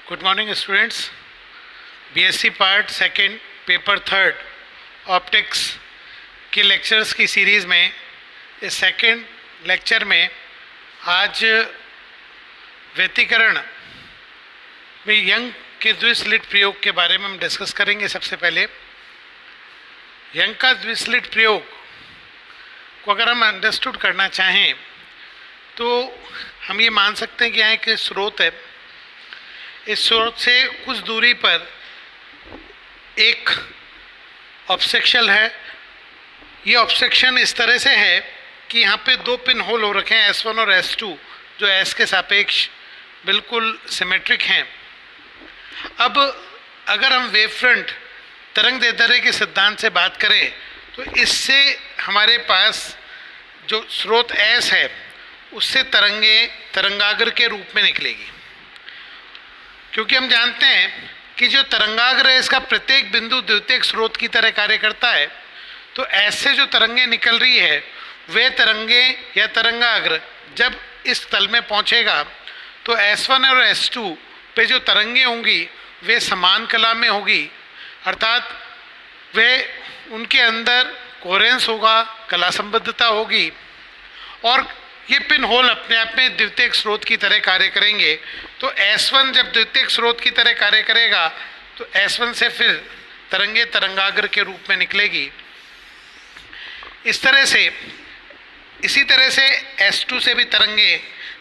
Good morning students. BSc part second paper third optics के lectures की series में इस सेकंड लेक्चर में आज व्यतिकरण में यंग के द्विस्लिट प्रयोग के बारे में हम डिस्कस करेंगे। सबसे पहले यंग का द्विस्लिट प्रयोग को अगर हम अंडरस्टूड करना चाहें तो हम ये मान सकते हैं कि यहाँ एक स्रोत है। इस स्रोत से कुछ दूरी पर एक ऑब्स्ट्रक्शन है। ये ऑब्स्ट्रक्शन इस तरह से है कि यहाँ पे दो पिन होल हो रखे हैं S1 और S2 जो S के सापेक्ष बिल्कुल सिमेट्रिक हैं। अब अगर हम वेव फ्रंट तरंग दैर्ध्य के सिद्धांत से बात करें तो इससे हमारे पास जो स्रोत S है उससे तरंगाग्र के रूप में निकलेगी, क्योंकि हम जानते हैं कि जो तरंगाग्र है इसका प्रत्येक बिंदु द्वितीयक स्रोत की तरह कार्य करता है। तो ऐसे जो तरंगें निकल रही है वे तरंगें या तरंगाग्र जब इस तल में पहुंचेगा तो S1 और S2 पे जो तरंगें होंगी वे समान कला में होगी, अर्थात वे उनके अंदर कोहेरेंस होगा, कला संबद्धता होगी और ये पिन होल अपने आप में द्वितीयक स्रोत की तरह कार्य करेंगे। तो S1 जब द्वितीयक स्रोत की तरह कार्य करेगा तो S1 से फिर तरंगे तरंगाग्र के रूप में निकलेगी। इसी तरह से S2 से भी तरंगे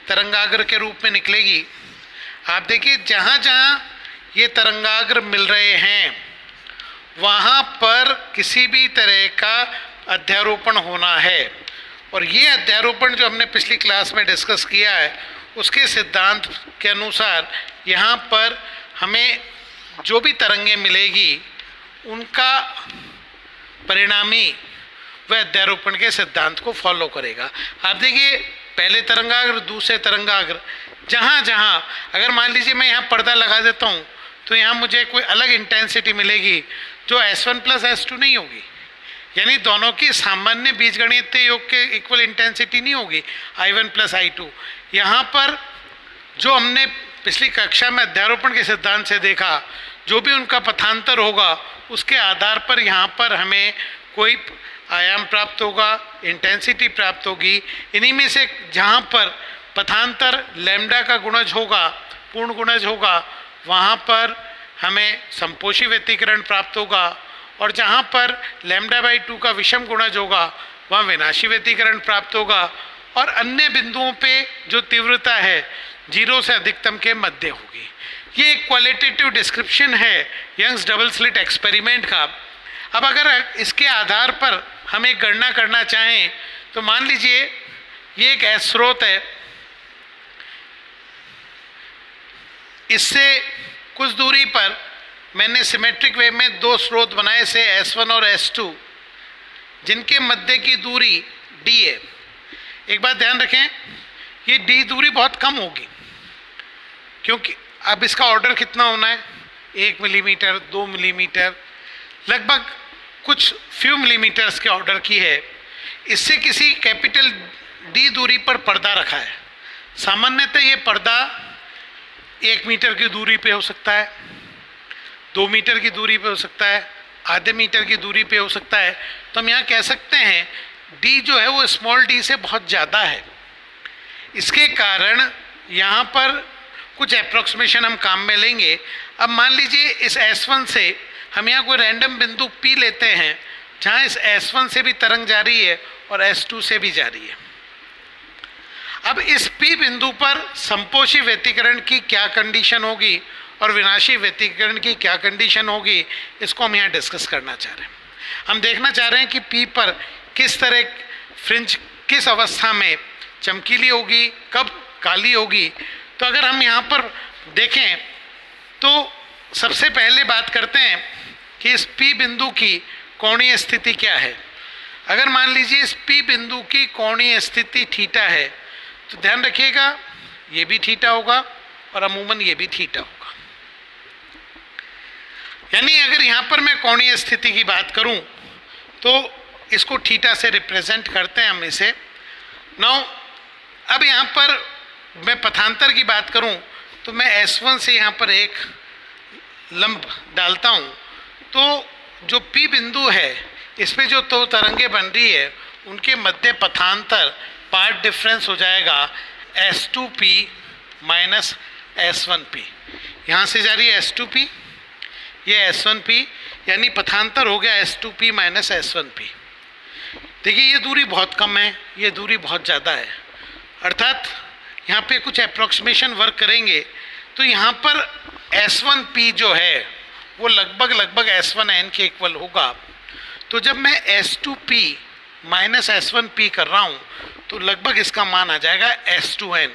तरंगाग्र के रूप में निकलेगी। आप देखिए जहाँ जहाँ ये तरंगाग्र मिल रहे हैं वहाँ पर किसी भी तरह का अध्यारोपण होना है, और ये अध्यारोपण जो हमने पिछली क्लास में डिस्कस किया है उसके सिद्धांत के अनुसार यहाँ पर हमें जो भी तरंगें मिलेगी उनका परिणामी वह अध्यारोपण के सिद्धांत को फॉलो करेगा। आप देखिए पहले तरंगाग्र दूसरे तरंगाग्र जहाँ जहाँ अगर मान लीजिए मैं यहाँ पर्दा लगा देता हूँ तो यहाँ मुझे कोई अलग इंटेंसिटी मिलेगी जो S1 प्लस S2 नहीं होगी, यानी दोनों की सामान्य बीजगणितीय योग के इक्वल इंटेंसिटी नहीं होगी I1 प्लस I2। यहाँ पर जो हमने पिछली कक्षा में अध्यारोपण के सिद्धांत से देखा जो भी उनका पथांतर होगा उसके आधार पर यहाँ पर हमें कोई आयाम प्राप्त होगा, इंटेंसिटी प्राप्त होगी। इन्हीं में से जहाँ पर पथांतर लैम्डा का गुणज होगा, पूर्ण गुणज होगा, वहाँ पर हमें संपोषी व्यतिकरण प्राप्त होगा, और जहाँ पर λ/2 का विषम गुणज होगा वहाँ विनाशी व्यतिकरण प्राप्त होगा, और अन्य बिंदुओं पे जो तीव्रता है 0 से अधिकतम के मध्य होगी। ये एक क्वालिटेटिव डिस्क्रिप्शन है यंग्स डबल स्लिट एक्सपेरिमेंट का। अब अगर इसके आधार पर हम एक गणना करना चाहें तो मान लीजिए ये एक S स्रोत है, इससे कुछ दूरी पर मैंने सिमेट्रिक वे में दो स्रोत बनाए से S1 और S2 जिनके मध्य की दूरी D है। एक बात ध्यान रखें, ये D दूरी बहुत कम होगी, क्योंकि अब इसका ऑर्डर कितना होना है 1 मिलीमीटर 2 मिलीमीटर, लगभग कुछ फ्यू मिलीमीटर्स के ऑर्डर की है। इससे किसी कैपिटल D दूरी पर पर्दा रखा है। सामान्यतः ये पर्दा 1 मीटर की दूरी पे हो सकता है, 2 मीटर की दूरी पे हो सकता है, आधे मीटर की दूरी पे हो सकता है। तो हम यहाँ कह सकते हैं D जो है वो स्मॉल d से बहुत ज़्यादा है। इसके कारण यहाँ पर कुछ अप्रॉक्सीमेशन हम काम में लेंगे। अब मान लीजिए इस S1 से हम यहाँ कोई रैंडम बिंदु P लेते हैं जहाँ इस S1 से भी तरंग जा रही है और S2 से भी जा रही है। अब इस P बिंदु पर संपोषी व्यतिकरण की क्या कंडीशन होगी और विनाशी व्यतिकरण की क्या कंडीशन होगी, इसको हम यहाँ डिस्कस करना चाह रहे हैं। हम देखना चाह रहे हैं कि P पर किस तरह फ्रिंज किस अवस्था में चमकीली होगी, कब काली होगी। तो अगर हम यहाँ पर देखें तो सबसे पहले बात करते हैं कि इस P बिंदु की कोणीय स्थिति क्या है। अगर मान लीजिए इस P बिंदु की कोणीय स्थिति थीटा है तो ध्यान रखिएगा ये भी थीटा होगा और अमूमन ये भी थीटा होगा। यानी अगर यहाँ पर मैं कोणीय स्थिति की बात करूँ तो इसको थीटा से रिप्रेजेंट करते हैं हम इसे। नाउ अब यहाँ पर मैं पथांतर की बात करूँ तो मैं S1 से यहाँ पर एक लंब डालता हूँ, तो जो P बिंदु है इस पे जो दो तरंगे बन रही है उनके मध्य पथांतर पाथ डिफरेंस हो जाएगा S2P माइनस S1P। यहाँ से जा रही है S2P, ये S1P, यानी पथांतर हो गया S2P माइनस S1P। देखिए ये दूरी बहुत कम है, ये दूरी बहुत ज़्यादा है, अर्थात यहाँ पे कुछ अप्रॉक्सीमेशन वर्क करेंगे तो यहाँ पर S1P जो है वो लगभग S1N के इक्वल होगा। तो जब मैं S2P माइनस S1P कर रहा हूँ तो लगभग इसका मान आ जाएगा S2N।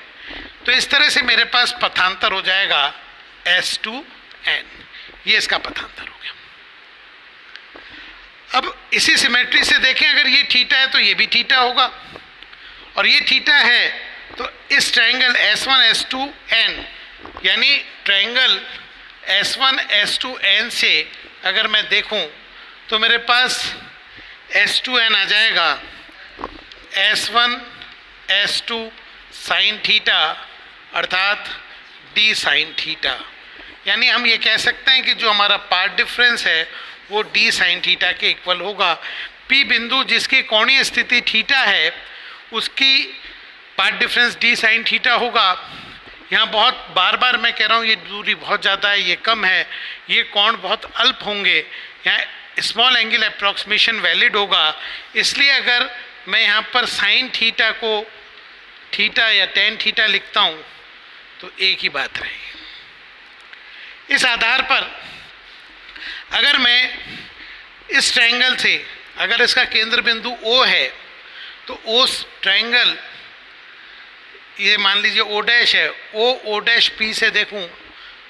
तो इस तरह से मेरे पास पथांतर हो जाएगा S2N, ये इसका पथांतर हो गया। अब इसी सिमेट्री से देखें, अगर ये थीटा है तो ये भी थीटा होगा, और ये थीटा है तो इस ट्रायंगल S1 S2N यानी ट्रायंगल S1 S2N से अगर मैं देखूं तो मेरे पास S2N आ जाएगा S1 S2 साइन थीटा अर्थात D साइन थीटा। यानी हम ये कह सकते हैं कि जो हमारा पाथ डिफरेंस है वो D साइन थीटा के इक्वल होगा। P बिंदु जिसकी कोणीय स्थिति थीटा है उसकी path difference D sine theta होगा। यहाँ बहुत बार मैं कह रहा हूँ ये दूरी बहुत ज़्यादा है, ये कम है, ये कोण बहुत अल्प होंगे, यहाँ स्मॉल एंगल अप्रॉक्सीमेशन वैलिड होगा। इसलिए अगर मैं यहाँ पर साइन थीटा को थीटा या टेन थीटा लिखता हूँ तो एक ही बात रहेगी। इस आधार पर अगर मैं इस ट्रायंगल से, अगर इसका केंद्र बिंदु O है तो उस ट्रायंगल, ये मान लीजिए O डैश है, O डैश P से देखूं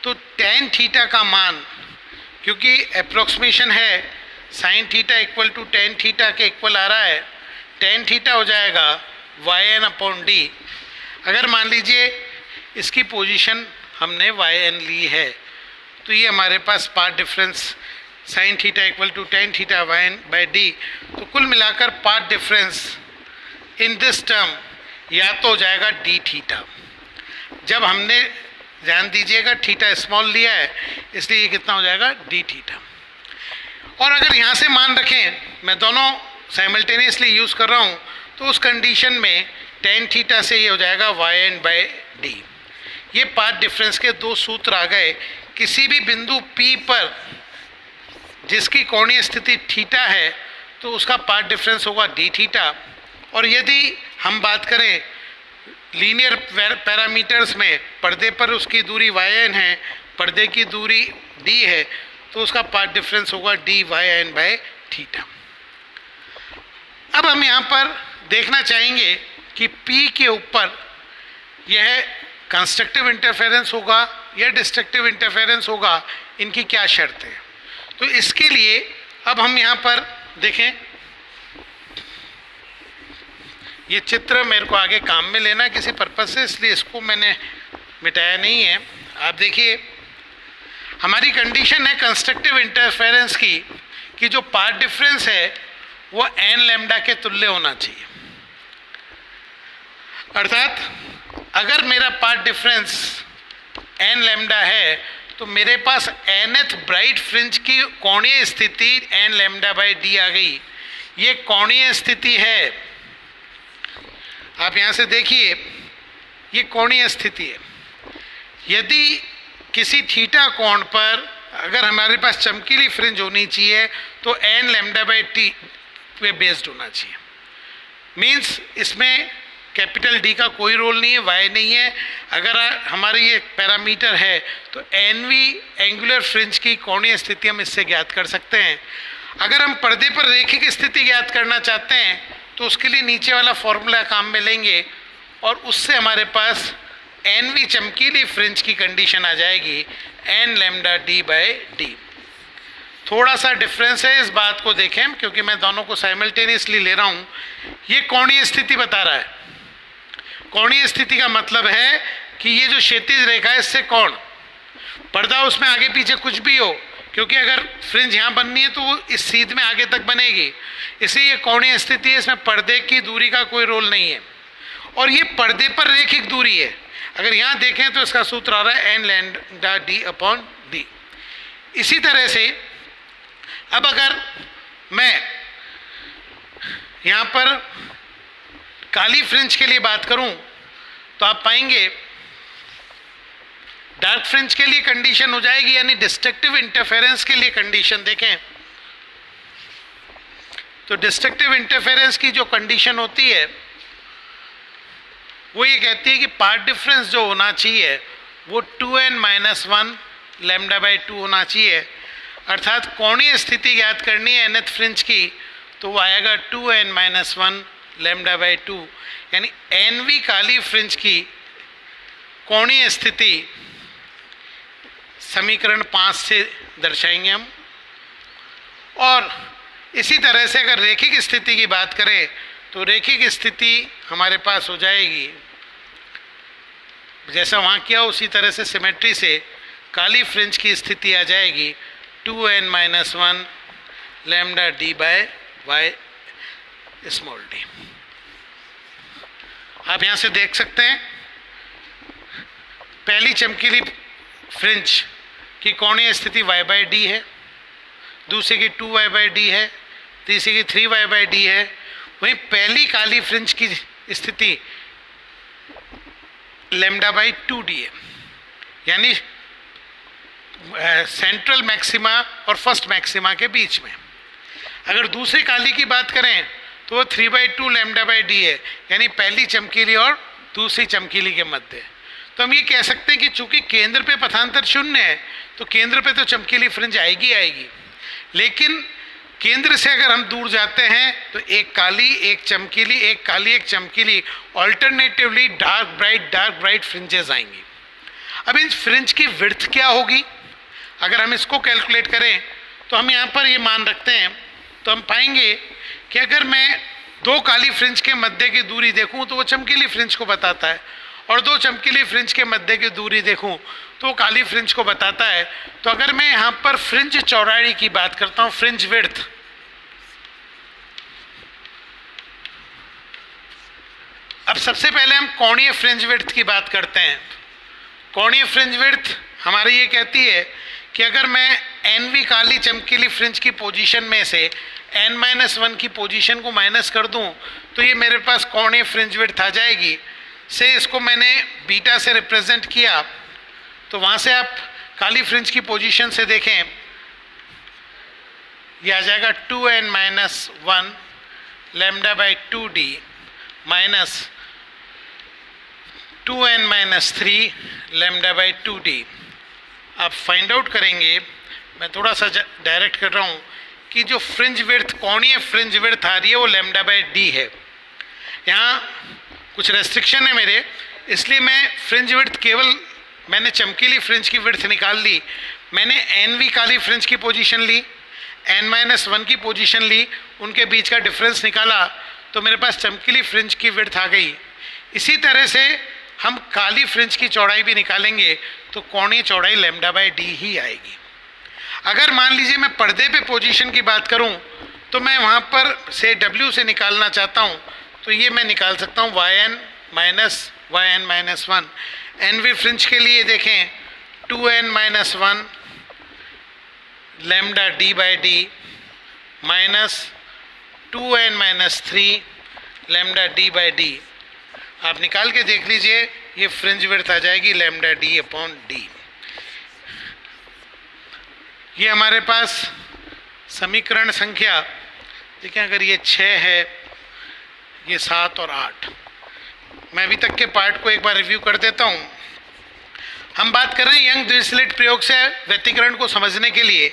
तो टेन थीटा का मान, क्योंकि अप्रॉक्सीमेशन है sine theta equal to ten theta के इक्वल आ रहा है, टेन थीटा हो जाएगा YN अपॉन D। अगर मान लीजिए इसकी पोजीशन हमने YN ली है तो ये हमारे पास path difference sine theta equal to ten theta YN by D। तो कुल मिलाकर path difference in this term या तो हो जाएगा D थीटा। जब हमने, ध्यान दीजिएगा, थीटा स्मॉल लिया है इसलिए ये कितना हो जाएगा D थीटा। और अगर यहाँ से मान रखें, मैं दोनों साइमल्टेनियसली यूज़ कर रहा हूँ, तो उस कंडीशन में टेन थीटा से ये हो जाएगा YN बाई D। ये पाथ डिफरेंस के दो सूत्र आ गए। किसी भी बिंदु P पर जिसकी कोणीय स्थिति थीटा है तो उसका पाथ डिफरेंस होगा D थीटा। और यदि हम बात करें लीनियर पैरामीटर्स में, पर्दे पर उसकी दूरी YN है, पर्दे की दूरी D है, तो उसका पाथ डिफरेंस होगा DYN बाय थीटा। अब हम यहाँ पर देखना चाहेंगे कि P के ऊपर यह कंस्ट्रक्टिव इंटरफेरेंस होगा या डिस्ट्रक्टिव इंटरफेरेंस होगा, इनकी क्या शर्त है। तो इसके लिए अब हम यहाँ पर देखें, ये चित्र मेरे को आगे काम में लेना है किसी पर्पज से, इसलिए इसको मैंने मिटाया नहीं है। आप देखिए हमारी कंडीशन है कंस्ट्रक्टिव इंटरफेरेंस की कि जो पाथ डिफरेंस है वो n लैम्डा के तुल्य होना चाहिए। अर्थात अगर मेरा पाथ डिफरेंस n लैम्डा है तो मेरे पास nth ब्राइट फ्रिंज की कोणीय स्थिति n लैम्डा बाई D आ गई। ये कोणीय स्थिति है, आप यहाँ से देखिए ये कोणीय स्थिति है। यदि किसी थीटा कोण पर अगर हमारे पास चमकीली फ्रिंज होनी चाहिए तो n लैम्डा बाई T पे बेस्ड होना चाहिए। मीन्स इसमें कैपिटल D का कोई रोल नहीं है, y नहीं है। अगर हमारी ये पैरामीटर है तो NV एंगुलर फ्रिंज की कोणीय स्थिति हम इससे ज्ञात कर सकते हैं। अगर हम पर्दे पर रेखिक स्थिति ज्ञात करना चाहते हैं तो उसके लिए नीचे वाला फॉर्मूला काम में लेंगे और उससे हमारे पास NV चमकीली फ्रिंज की कंडीशन आ जाएगी n lambda D by D। थोड़ा सा डिफरेंस है, इस बात को देखें क्योंकि मैं दोनों को साइमल्टेनियसली ले रहा हूँ। ये कोणीय स्थिति बता रहा है। कोणीय स्थिति का मतलब है कि ये जो क्षैतिज रेखा है इससे कोण, पर्दा उसमें आगे पीछे कुछ भी हो, क्योंकि अगर फ्रिंज यहाँ बननी है तो वो इस सीध में आगे तक बनेगी, इसलिए ये कोणीय स्थिति है। इसमें पर्दे की दूरी का कोई रोल नहीं है और ये पर्दे पर रेखिक दूरी है। अगर यहाँ देखें तो इसका सूत्र आ रहा है n lambda d upon d। इसी तरह से अब अगर मैं यहाँ पर काली फ्रिंज के लिए बात करूँ तो आप पाएंगे डार्क फ्रिंज के लिए कंडीशन हो जाएगी, यानी डिस्ट्रक्टिव इंटरफेरेंस के लिए कंडीशन देखें तो डिस्ट्रक्टिव इंटरफेरेंस की जो कंडीशन होती है वो ये कहती है कि पार्ट डिफरेंस जो होना चाहिए वो 2n-1 लैम्डा बाई 2 होना चाहिए, अर्थात कोणीय स्थिति ज्ञात करनी है nth फ्रिंज की तो वो आएगा 2n-1 लैम्डा बाई 2, यानी nवी काली फ्रिंज की कोणीय स्थिति समीकरण 5 से दर्शाएंगे हम। और इसी तरह से अगर रेखिक स्थिति की बात करें तो रेखिक स्थिति हमारे पास हो जाएगी जैसा वहाँ किया उसी तरह से सिमेट्री से काली फ्रिंज की स्थिति आ जाएगी 2n-1 lambda d by y small d। आप यहाँ से देख सकते हैं पहली चमकीली फ्रिंज की कोणीय स्थिति y बाई डी है, दूसरे की 2y बाई डी है, तीसरी की 3y बाई डी है। वहीं पहली काली फ्रिंज की स्थिति लैम्डा बाई 2d है, यानी सेंट्रल मैक्सिमा और फर्स्ट मैक्सिमा के बीच में। अगर दूसरी काली की बात करें तो वो 3/2 लैम्डा बाई डी है, यानी पहली चमकीली और दूसरी चमकीली के मध्य। तो हम ये कह सकते हैं कि चूंकि केंद्र पे पथांतर शून्य है तो केंद्र पे तो चमकीली फ्रिंज आएगी आएगी, लेकिन केंद्र से अगर हम दूर जाते हैं तो एक काली एक चमकीली, एक काली एक चमकीली, ऑल्टरनेटिवली डार्क ब्राइट फ्रिंजेस आएंगी। अब इन फ्रिंज की विड्थ क्या होगी, अगर हम इसको कैलकुलेट करें तो हम यहाँ पर ये मान रखते हैं तो हम पाएंगे कि अगर मैं दो काली फ्रिंज के मध्य की दूरी देखूं तो वो चमकीली फ्रिंज को बताता है, और दो चमकीली फ्रिंज के मध्य की दूरी देखूं तो वो काली फ्रिंज को बताता है। तो अगर मैं यहाँ पर फ्रिंज चौड़ाई की बात करता हूँ, फ्रिंज विड्थ, अब सबसे पहले हम कोणीय फ्रिंज विड्थ की बात करते हैं। कोणीय फ्रिंज विड्थ हमारी ये कहती है कि अगर मैं nवी काली चमकीली फ्रिंज की पोजीशन में से n-1 की पोजीशन को माइनस कर दूं तो ये मेरे पास कोणीय फ्रिंज विड्थ आ जाएगी। से इसको मैंने बीटा से रिप्रेजेंट किया तो वहाँ से आप काली फ्रिंज की पोजीशन से देखें ये आ जाएगा 2n-1 lambda by 2d minus 2n-3 lambda by 2d। आप फाइंड आउट करेंगे, मैं थोड़ा सा डायरेक्ट कर रहा हूँ कि जो फ्रिंज विड्थ कोणीय फ्रिंज विड्थ आ रही है वो लैम्डा बाई डी है। यहाँ कुछ रेस्ट्रिक्शन है मेरे, इसलिए मैं फ्रिंज विड्थ केवल मैंने चमकीली फ्रिंज की विड्थ निकाल ली, मैंने nवी काली फ्रिंज की पोजीशन ली, n-1 की पोजीशन ली, उनके बीच का डिफरेंस निकाला तो मेरे पास चमकीली फ्रिंज की विड्थ आ गई। इसी तरह से हम काली फ्रिंज की चौड़ाई भी निकालेंगे तो कोणीय चौड़ाई लैम्डा बाई डी ही आएगी। अगर मान लीजिए मैं पर्दे पे पोजीशन की बात करूं तो मैं वहां पर से W से निकालना चाहता हूं तो ये मैं निकाल सकता हूं yn-1 nवी फ्रिंज के लिए देखें 2n-1 lambda D by D minus 2n-3 lambda D by D. आप निकाल के देख लीजिए ये फ्रिंज विड्थ आ जाएगी लैम्डा डी अपॉन डी। ये हमारे पास समीकरण संख्या देखिए, अगर ये 6 है, ये 7 और 8, मैं अभी तक के पार्ट को एक बार रिव्यू कर देता हूँ। हम बात कर रहे हैं यंग डिरिचलेट प्रयोग से व्यतिकरण को समझने के लिए।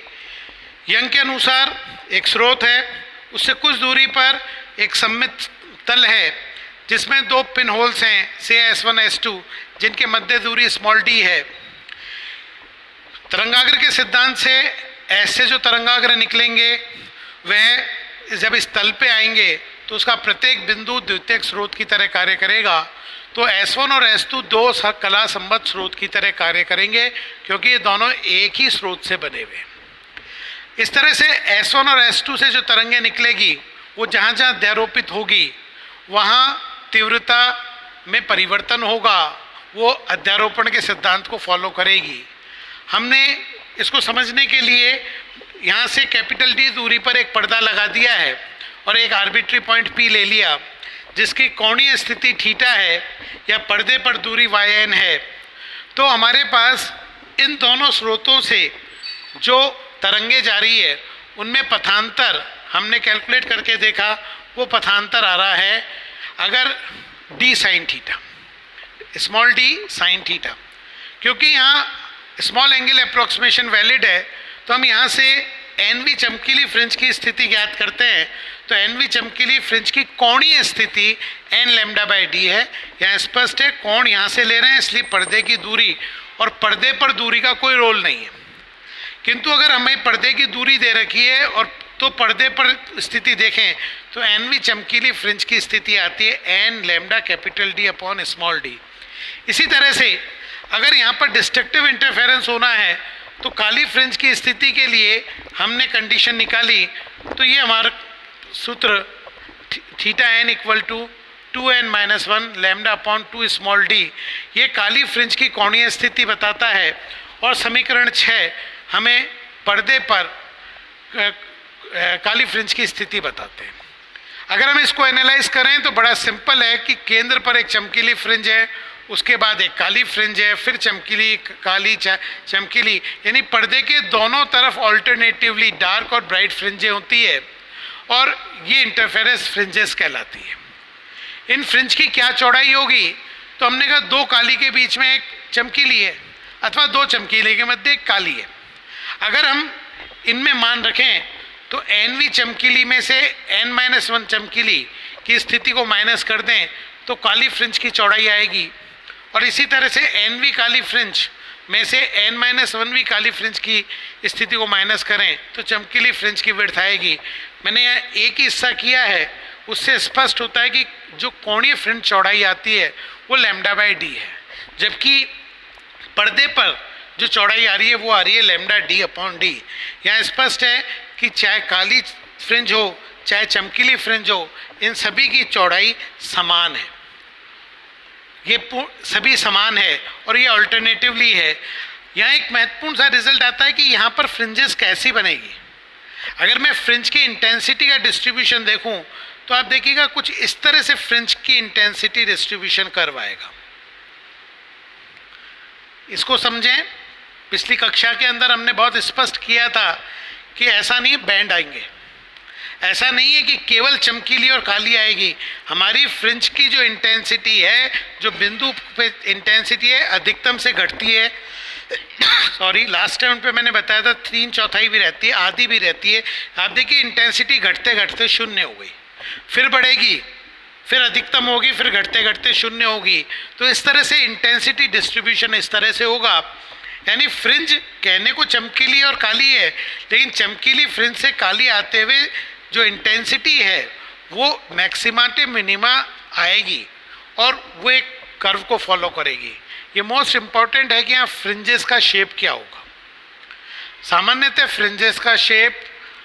यंग के अनुसार एक स्रोत है, उससे कुछ दूरी पर एक सममित तल है जिसमें दो पिन होल्स हैं से S1 S2 जिनके मध्य दूरी स्मॉल d है। तरंगाग्र के सिद्धांत से ऐसे जो तरंगाग्र निकलेंगे वह जब इस तल पे आएंगे तो उसका प्रत्येक बिंदु द्वितीयक स्रोत की तरह कार्य करेगा। तो S1 और S2 दो कला संबद्ध स्रोत की तरह कार्य करेंगे क्योंकि ये दोनों एक ही स्रोत से बने हुए। इस तरह से S1 और S2 से जो तरंगें निकलेगी वो जहाँ जहाँ द्वैरोपित होगी वहाँ तीव्रता में परिवर्तन होगा, वो अध्यारोपण के सिद्धांत को फॉलो करेगी। हमने इसको समझने के लिए यहाँ से कैपिटल डी दूरी पर एक पर्दा लगा दिया है और एक आर्बिट्री पॉइंट पी ले लिया जिसकी कोणीय स्थिति थीटा है या पर्दे पर दूरी वाई एन है। तो हमारे पास इन दोनों स्रोतों से जो तरंगे जा रही है उनमें पथांतर हमने कैलकुलेट करके देखा, वो पथांतर आ रहा है अगर D sine theta, small D sine theta. क्योंकि यहाँ स्मॉल एंगल अप्रोक्सीमेशन वैलिड है तो हम यहाँ से एन वी चमकीली फ्रिंज की स्थिति ज्ञात करते हैं। तो एन वी चमकीली फ्रिंज की कोणीय स्थिति एन लैम्डा बाई डी है। यहाँ स्पष्ट है, कोण यहाँ से ले रहे हैं इसलिए पर्दे की दूरी और पर्दे पर दूरी का कोई रोल नहीं है। किंतु अगर हमें पर्दे की दूरी दे रखी है और तो पर्दे पर स्थिति देखें तो एन वी चमकीली फ्रिंज की स्थिति आती है n lambda capital D upon small d. इसी तरह से अगर यहाँ पर डिस्ट्रक्टिव इंटरफेरेंस होना है तो काली फ्रिंज की स्थिति के लिए हमने कंडीशन निकाली। तो ये हमारा सूत्र theta n equal to 2n-1 lambda upon 2 small d, ये काली फ्रिंज की कोणीय स्थिति बताता है। और समीकरण 6 हमें पर्दे पर काली फ्रिंज की स्थिति बताते हैं। अगर हम इसको एनालाइज करें तो बड़ा सिंपल है कि केंद्र पर एक चमकीली फ्रिंज है, उसके बाद एक काली फ्रिंज है, फिर चमकीली काली चमकीली, यानी पर्दे के दोनों तरफ ऑल्टरनेटिवली डार्क और ब्राइट फ्रिंजें होती है और ये इंटरफेरेंस फ्रिंजेस कहलाती है। इन फ्रिंज की क्या चौड़ाई होगी? तो हमने कहा दो काली के बीच में एक चमकीली है अथवा दो चमकीले के मध्य एक काली है। अगर हम इनमें मान रखें तो एन वी चमकीली में से n-1 चमकीली की स्थिति को माइनस कर दें तो काली फ्रिंज की चौड़ाई आएगी। और इसी तरह से एन वी काली फ्रिंज में से n-1 वी काली फ्रिंज की स्थिति को माइनस करें तो चमकीली फ्रिंज की विड्थ आएगी। मैंने यहाँ एक ही हिस्सा किया है, उससे स्पष्ट होता है कि जो कोणीय फ्रिंज चौड़ाई आती है वो लैम्डा बाई डी है, जबकि पर्दे पर जो चौड़ाई आ रही है वो आ रही है लैम्डा डी अपॉन डी। यहाँ स्पष्ट है कि चाहे काली फ्रिंज हो चाहे चमकीली फ्रिंज हो, इन सभी की चौड़ाई समान है, ये सभी समान है और ये अल्टरनेटिवली है। यहाँ एक महत्वपूर्ण सा रिजल्ट आता है कि यहाँ पर फ्रिंजेस कैसी बनेगी। अगर मैं फ्रिंज की इंटेंसिटी का डिस्ट्रीब्यूशन देखूँ तो आप देखिएगा कुछ इस तरह से फ्रिंज की इंटेंसिटी डिस्ट्रीब्यूशन कर्व आएगा। इसको समझें, पिछली कक्षा के अंदर हमने बहुत स्पष्ट किया था कि ऐसा नहीं बैंड आएंगे, ऐसा नहीं है कि केवल चमकीली और काली आएगी। हमारी फ्रिंज की जो इंटेंसिटी है, जो बिंदु पे इंटेंसिटी है, अधिकतम से घटती है। सॉरी, लास्ट टाइम पे मैंने बताया था 3/4 भी रहती है, आधी भी रहती है। आप देखिए इंटेंसिटी घटते घटते शून्य हो गई, फिर बढ़ेगी, फिर अधिकतम होगी, फिर घटते घटते शून्य होगी। तो इस तरह से इंटेंसिटी डिस्ट्रीब्यूशन इस तरह से होगा। यानी फ्रिंज कहने को चमकीली और काली है, लेकिन चमकीली फ्रिंज से काली आते हुए जो इंटेंसिटी है वो मैक्सिमा से मिनिमा आएगी और वो एक कर्व को फॉलो करेगी। ये मोस्ट इम्पॉर्टेंट है कि यहाँ फ्रिंजेस का शेप क्या होगा। सामान्यतः फ्रिंजेस का शेप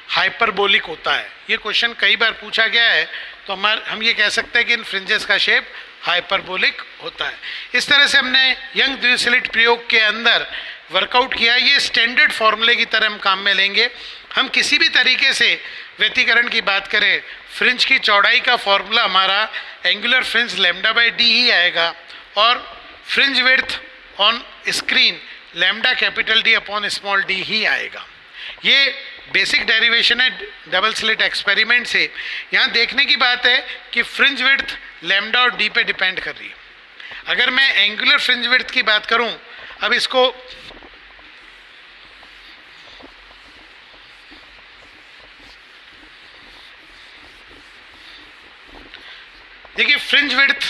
हाइपरबोलिक होता है। ये क्वेश्चन कई बार पूछा गया है, तो हम ये कह सकते हैं कि इन फ्रिंजेस का शेप हाइपरबोलिक होता है। इस तरह से हमने यंग द्विस्लिट प्रयोग के अंदर वर्कआउट किया। ये स्टैंडर्ड फॉर्मूले की तरह हम काम में लेंगे। हम किसी भी तरीके से व्यतिकरण की बात करें, फ्रिंज की चौड़ाई का फॉर्मूला हमारा angular fringe lambda by D ही आएगा और fringe width on screen lambda capital D upon small D ही आएगा। ये बेसिक डेरिवेशन है डबल स्लिट एक्सपेरिमेंट से। यहाँ देखने की बात है कि फ्रिंज विड्थ लैम्डा और डी पे डिपेंड कर रही है। अगर मैं एंगुलर फ्रिंज विड्थ की बात करूं, अब इसको देखिए, fringe width,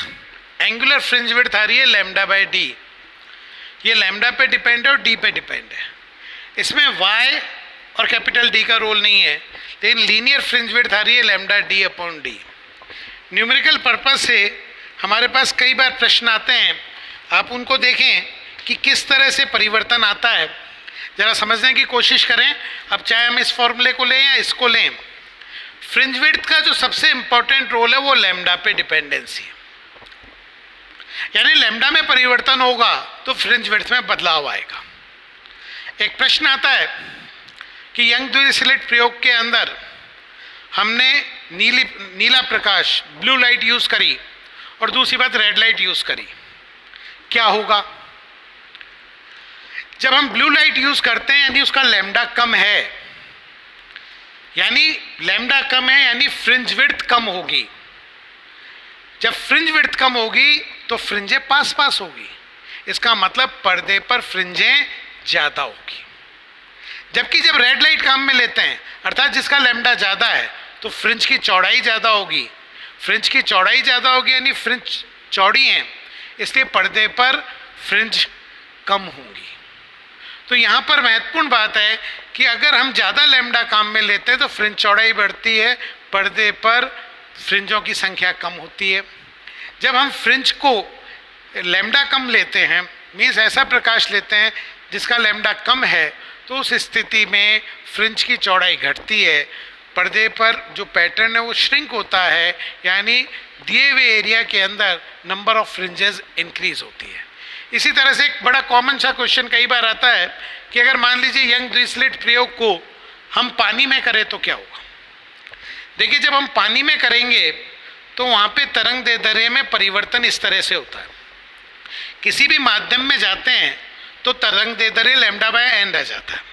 angular fringe width आ रही है लैम्डा बाई डी। ये लैम्डा पे डिपेंड है और डी पे डिपेंड है। इसमें वाई और कैपिटल डी का रोल नहीं है, लेकिन लीनियर फ्रिंज विड्थ आ रही है lambda D upon D. Numerical purpose से हमारे पास कई बार प्रश्न आते हैं, आप उनको देखें कि किस तरह से परिवर्तन आता है, ज़रा समझने की कोशिश करें। अब चाहे हम इस फॉर्मूले को लें या इसको लें, फ्रिंज विड्थ का जो सबसे इम्पॉर्टेंट रोल है वो लैम्डा पे डिपेंडेंसी है। यानी लैम्डा में परिवर्तन होगा तो फ्रिंज विड्थ में बदलाव आएगा। एक प्रश्न आता है कि यंग द्विस्लिट प्रयोग के अंदर हमने नीला प्रकाश ब्लू लाइट यूज करी और दूसरी बात रेड लाइट यूज करी, क्या होगा? जब हम ब्लू लाइट यूज करते हैं यानी उसका लैम्डा कम है, यानी लैम्डा कम है यानी फ्रिंज विड्थ कम होगी। जब फ्रिंज विड्थ कम होगी तो फ्रिंजें पास पास होगी, इसका मतलब पर्दे पर फ्रिंजें ज्यादा होगी। जबकि जब रेड लाइट काम में लेते हैं अर्थात जिसका लैम्डा ज्यादा है तो फ्रिंज की चौड़ाई ज्यादा होगी। फ्रिंज की चौड़ाई ज्यादा होगी यानी फ्रिंज चौड़ी है, इसलिए पर्दे पर फ्रिंज कम होंगी। तो यहाँ पर महत्वपूर्ण बात है कि अगर हम ज़्यादा लैम्डा काम में लेते हैं तो फ्रिंज चौड़ाई बढ़ती है, पर्दे पर फ्रिंजों की संख्या कम होती है। जब हम फ्रिंज को लैम्डा कम लेते हैं, मीन्स ऐसा प्रकाश लेते हैं जिसका लैम्डा कम है, तो उस स्थिति में फ्रिंज की चौड़ाई घटती है, पर्दे पर जो पैटर्न है वो श्रिंक होता है, यानी दिए हुए एरिया के अंदर नंबर ऑफ फ्रिंजेस इंक्रीज होती है। इसी तरह से एक बड़ा कॉमन सा क्वेश्चन कई बार आता है कि अगर मान लीजिए यंग द्विस्लिट प्रयोग को हम पानी में करें तो क्या होगा? देखिए, जब हम पानी में करेंगे तो वहाँ पे तरंग दैर्ध्य में परिवर्तन इस तरह से होता है। किसी भी माध्यम में जाते हैं तो तरंग दैर्ध्य लैम्डा बाय एन रह जाता है।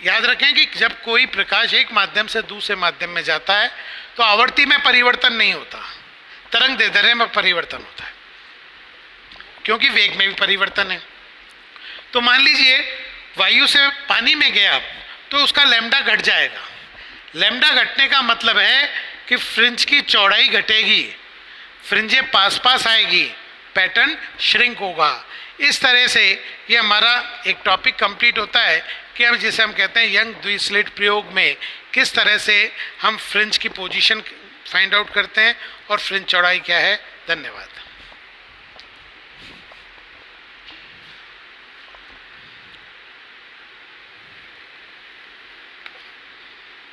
याद रखें कि जब कोई प्रकाश एक माध्यम से दूसरे माध्यम में जाता है तो आवर्ती में परिवर्तन नहीं होता, तरंग दैर्ध्य में परिवर्तन होता है, क्योंकि वेग में भी परिवर्तन है। तो मान लीजिए वायु से पानी में गया तो उसका लैम्डा घट जाएगा। लैम्डा घटने का मतलब है कि फ्रिंज की चौड़ाई घटेगी, फ्रिंजें पास पास आएगी, पैटर्न श्रिंक होगा। इस तरह से ये हमारा एक टॉपिक कंप्लीट होता है कि हम जिसे हम कहते हैं यंग द्विस्लिट प्रयोग में किस तरह से हम फ्रिंज की पोजीशन फाइंड आउट करते हैं और फ्रिंज चौड़ाई क्या है। धन्यवाद।